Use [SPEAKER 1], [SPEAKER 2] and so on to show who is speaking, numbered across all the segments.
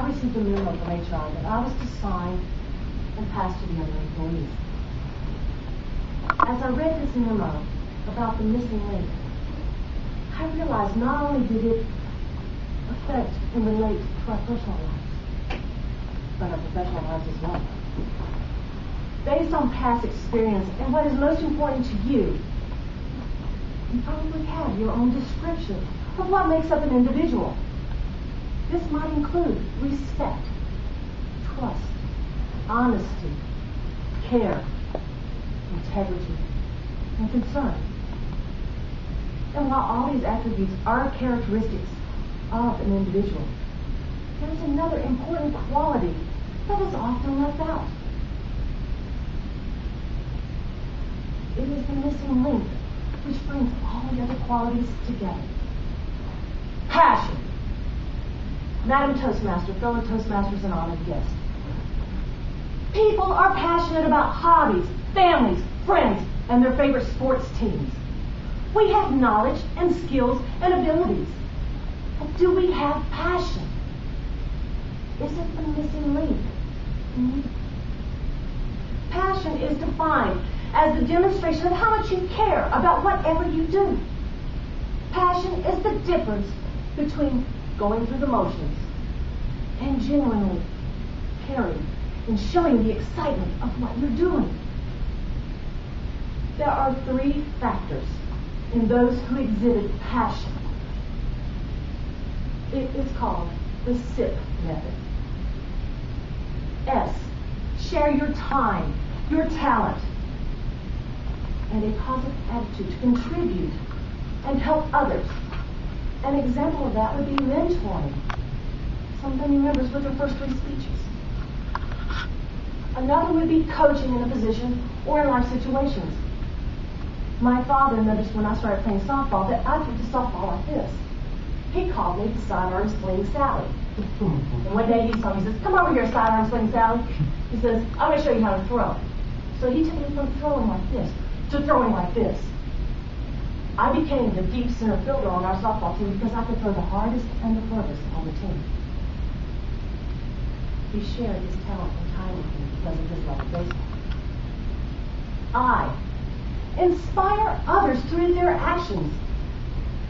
[SPEAKER 1] I received a memo from HR that I was to sign and pass to the other employees. As I read this memo about the missing link, I realized not only did it affect and relate to our personal lives, but our professional lives as well. Based on past experience and what is most important to you, you probably have your own description of what makes up an individual. This might include respect, trust, honesty, care, integrity, and concern. And while all these attributes are characteristics of an individual, there is another important quality that is often left out. It is the missing link which brings all the other qualities together. Passion. Madam Toastmaster, fellow Toastmasters, and honored guests. People are passionate about hobbies, families, friends, and their favorite sports teams. We have knowledge and skills and abilities. But do we have passion? Is it the missing link? Passion is defined as the demonstration of how much you care about whatever you do. Passion is the difference between going through the motions and genuinely caring and showing the excitement of what you're doing. There are 3 factors in those who exhibit passion. It is called the SIP method. S, share your time, your talent, and a positive attitude to contribute and help others. An example of that would be mentoring some family members with their first 3 speeches. Another would be coaching in a position or in life situations. My father noticed when I started playing softball that I took the softball like this. He called me the sidearm swing Sally. And one day he saw me, he says, "Come over here, sidearm swing Sally." He says, "I'm going to show you how to throw." So he took me from throwing like this to throwing like this. I became the deep center fielder on our softball team because I could throw the hardest and the furthest on the team. He shared his talent and time with me because of his love of baseball. I inspire others through their actions.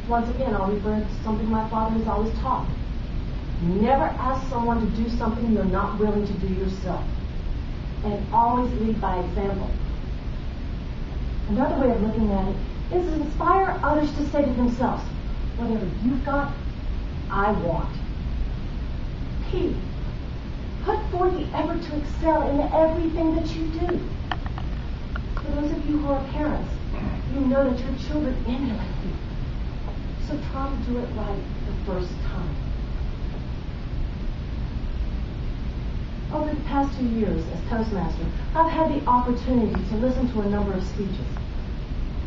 [SPEAKER 1] Once again, I'll refer to something my father has always taught. Never ask someone to do something you're not willing to do yourself. And always lead by example. Another way of looking at it is to inspire others to say to themselves, whatever you've got, I want. P, put forth the effort to excel in everything that you do. For those of you who are parents, you know that your children emulate you. So try to do it right the first time. Over the past 2 years as Toastmaster, I've had the opportunity to listen to a number of speeches.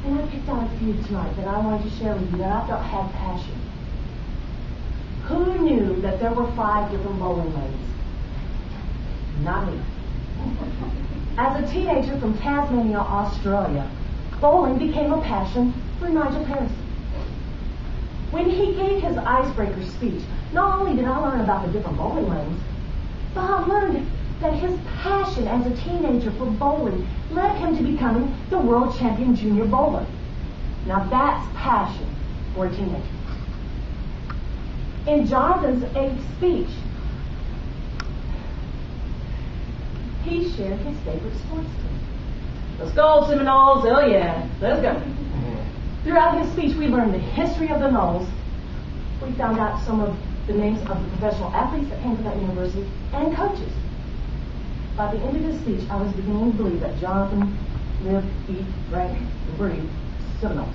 [SPEAKER 1] And I picked out a few tonight that I wanted to share with you that I felt had passion. Who knew that there were 5 different bowling lanes? Not me. As a teenager from Tasmania, Australia, bowling became a passion for Nigel Pearson. When he gave his icebreaker speech, not only did I learn about the different bowling lanes, but I learned that his passion as a teenager for bowling led him to becoming the world champion junior bowler. Now that's passion for a teenager. In Jonathan's 8th speech, he shared his favorite sports team. Let's go, Seminoles! Oh yeah, let's go. Throughout his speech, we learned the history of the Noles. We found out some of the names of the professional athletes that came to that university and coaches. By the end of his speech, I was beginning to believe that Jonathan lived, eat, drank, and breathed Seminoles.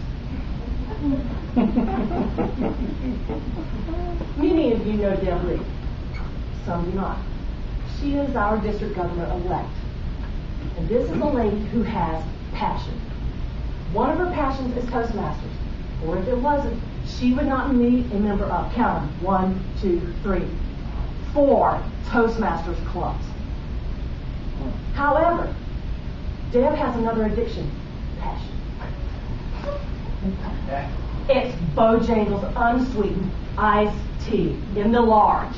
[SPEAKER 1] Many of you know Deb Lee. Some do not. She is our district governor-elect. And this is a lady who has passion. One of her passions is Toastmasters. Or if it wasn't, she would not be a member of, count them, 1, 2, 3, 4 Toastmasters clubs. However, Deb has another addiction, passion. It's Bojangles unsweetened iced tea in the large.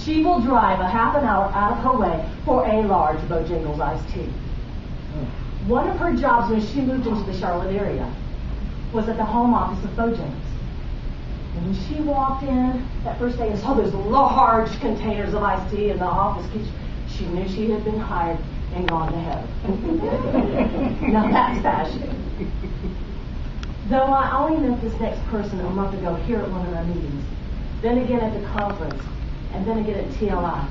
[SPEAKER 1] she will drive a half an hour out of her way for a large Bojangles iced tea. One of her jobs when she moved into the Charlotte area was at the home office of Bojangles. And when she walked in that first day and saw those large containers of iced tea in the office kitchen, she knew she had been hired and gone to heaven. Now that's fashion. Though I only met this next person a month ago here at one of our meetings, then again at the conference, and then again at TLI,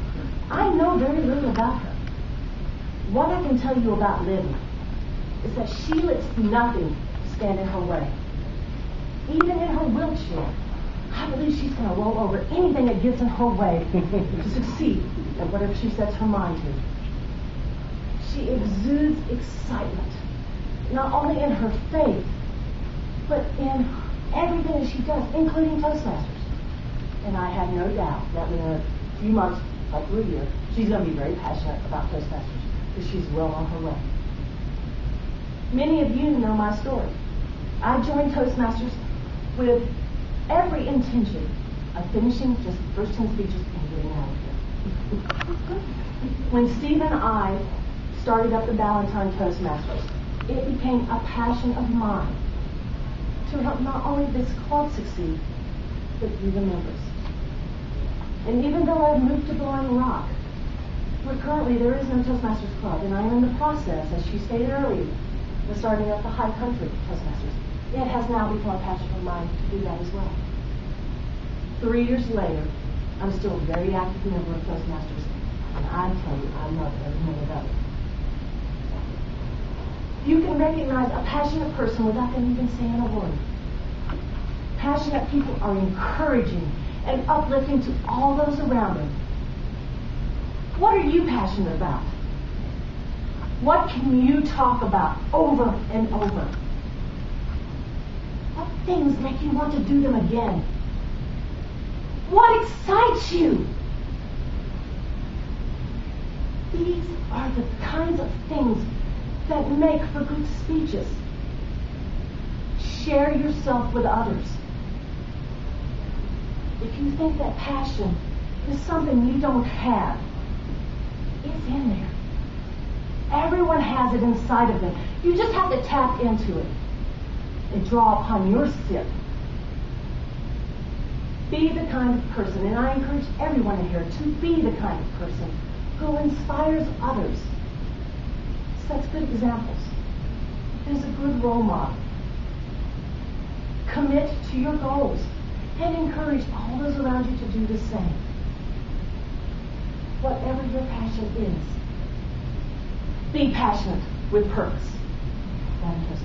[SPEAKER 1] I know very little about her. What I can tell you about Linda is that she lets nothing stand in her way. Even in her wheelchair, I believe she's going to roll over anything that gets in her way to succeed at whatever she sets her mind to. She exudes excitement, not only in her faith, but in everything that she does, including Toastmasters. And I have no doubt that in a few months, like through a year, she's going to be very passionate about Toastmasters, because she's well on her way. Many of you know my story. I joined Toastmasters with every intention of finishing just the first 10 speeches and getting out of here. When Steve and I started up the Ballantyne Toastmasters, it became a passion of mine to help not only this club succeed, but you, the members. And even though I've moved to Blowing Rock, where currently there is no Toastmasters Club, and I am in the process, as she stated earlier, of starting up the High Country Toastmasters, it has now become a passion of mine to do that as well. 3 years later, I'm still a very active member of Toastmasters, and I tell you, I love every minute of it. You can recognize a passionate person without them even saying a word. Passionate people are encouraging and uplifting to all those around them. What are you passionate about? What can you talk about over and over? What things make you want to do them again? What excites you? These are the kinds of things that make for good speeches. Share yourself with others. If you think that passion is something you don't have, it's in there. Everyone has it inside of them. You just have to tap into it and draw upon your sip. Be the kind of person, and I encourage everyone in here to be the kind of person who inspires others, sets good examples, is a good role model. Commit to your goals and encourage all those around you to do the same. Whatever your passion is, be passionate with purpose. That is